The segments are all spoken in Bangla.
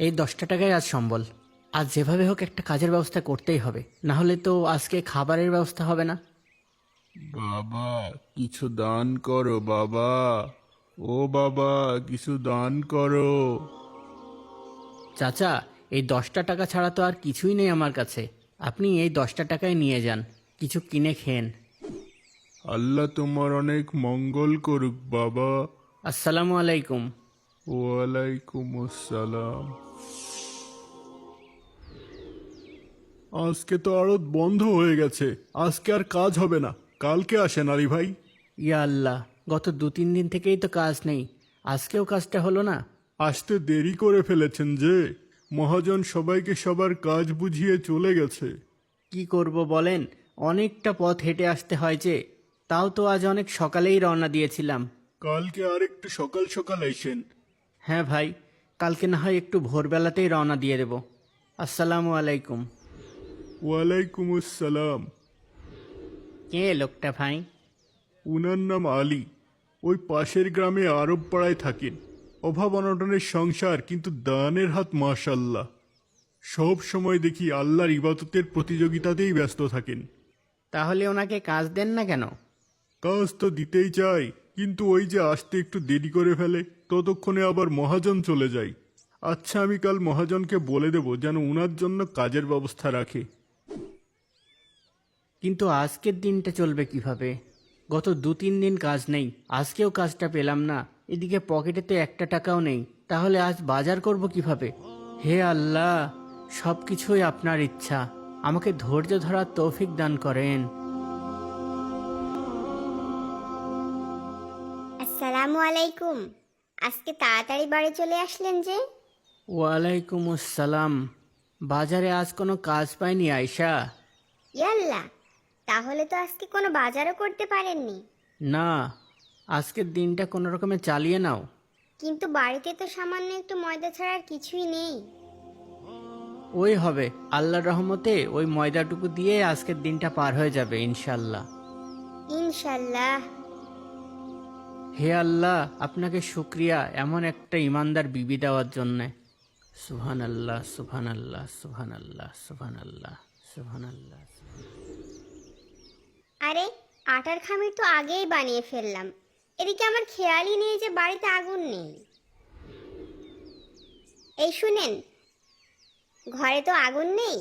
এই 10টা টাকায় আজ সম্বল। আজ যেভাবে হোক একটা কাজের ব্যবস্থা করতেই হবে, না হলে তো আজকে খাবারের ব্যবস্থা হবে না। বাবা, কিছু দান করো বাবা। ও বাবা, কিছু দান করো। চাচা, এই 10টা টাকা ছাড়া তো আর কিছুই নেই আমার কাছে। আপনি এই 10টা টাকায় নিয়ে যান, কিছু কিনে খেন। আল্লাহ তোমার অনেক মঙ্গল করুক বাবা। আসসালামু আলাইকুম। ওয়ালাইকুম আসসালাম। আজকে তো আড়ত বন্ধ হয়ে গেছে, আজকে আর কাজ হবে না। কালকে আসেন আলী ভাই। ইয়া আল্লাহ, গত 2-3 দিন থেকেই তো কাজ নেই, আজকেও কাজটা হলো না। আসতে দেরি করে ফেলেছেন যে, মহাজন সবাইকে সবার কাজ বুঝিয়ে চলে গেছে। কি করব বলেন, অনেকটা পথ হেঁটে আসতে হয় যে। তাও তো আজ অনেক সকালেই রওনা দিয়েছিলাম। কালকে আর একটু সকাল সকাল আইসেন। হ্যাঁ ভাই, কালকে না হয় একটু ভোরবেলাতেই রওনা দিয়ে দেব। আসসালামু আলাইকুম। ওয়ালাইকুম আসসালাম। কে লোকটা ভাই? উনার নাম আলী। ওই পাশের গ্রামে আরব পাড়ায় থাকেন। অভাব অনটনের সংসার, কিন্তু দানের হাত মাশাল্লাহ। সব সময় দেখি আল্লাহর ইবাদতের প্রতিযোগিতাতেই ব্যস্ত থাকেন। তাহলে ওনাকে কাজ দেন না কেন? কাজ তো দিতেই চাই, কিন্তু ওই যে আসতে একটু দেরি করে ফেলে, ততক্ষণে আবার মহাজন চলে যায়। আচ্ছা, আমি কাল মহাজনকে বলে দেব যেন উনার জন্য কাজের ব্যবস্থা রাখে। কিন্তু আজকের দিনটা চলবে কিভাবে? গত 2-3 দিন কাজ নেই, আজকেও কাজটা পেলাম না। এদিকে পকেটে তো একটা টাকাও নেই, তাহলে আজ বাজার করব কিভাবে? হে আল্লাহ, সব কিছুই আপনার ইচ্ছা, আমাকে ধৈর্য ধরার তৌফিক দান করেন। আসসালামু আলাইকুম। আজকে তাড়াতাড়ি বাড়ি চলে আসলেন যে? ওয়ালাইকুম আসসালাম। বাজারে আজ কোনো কাজ পাইনি আয়শা। ইয়াল্লা, তাহলে তো আজকে কোনো বাজারও করতে পারেননি। না, আজকের দিনটা কোনো রকমে চালিয়ে নাও। কিন্তু বাড়িতে তো সামান্য একটু ময়দা ছাড়া আর কিছুই নেই। ওই হবে, আল্লাহর রহমতে ওই ময়দাটুকু দিয়ে আজকের দিনটা পার হয়ে যাবে ইনশাল্লাহ। ইনশাল্লাহ। হে আল্লাহ, আপনাকে শুক্রিয়া এমন একটা ইমানদার বিবি দেওয়ার জন্যে। সুবহান আল্লাহ, সুবহান আল্লাহ, সুবহান আল্লাহ, সুবহান আল্লাহ, সুবহান আল্লাহ। আরে, আটার খামির তো আগেই বানিয়ে ফেললাম। এদিকে আমার খেয়ালই নেই যে বাড়িতে আগুন নেই। এই শুনেন, ঘরে তো আগুন নেই,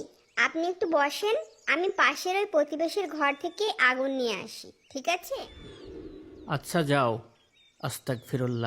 আপনি একটু বসেন, আমি পাশের ওই প্রতিবেশীর ঘর থেকে আগুন নিয়ে আসি, ঠিক আছে? আচ্ছা যাও। আস্তাগফিরুল্লাহ।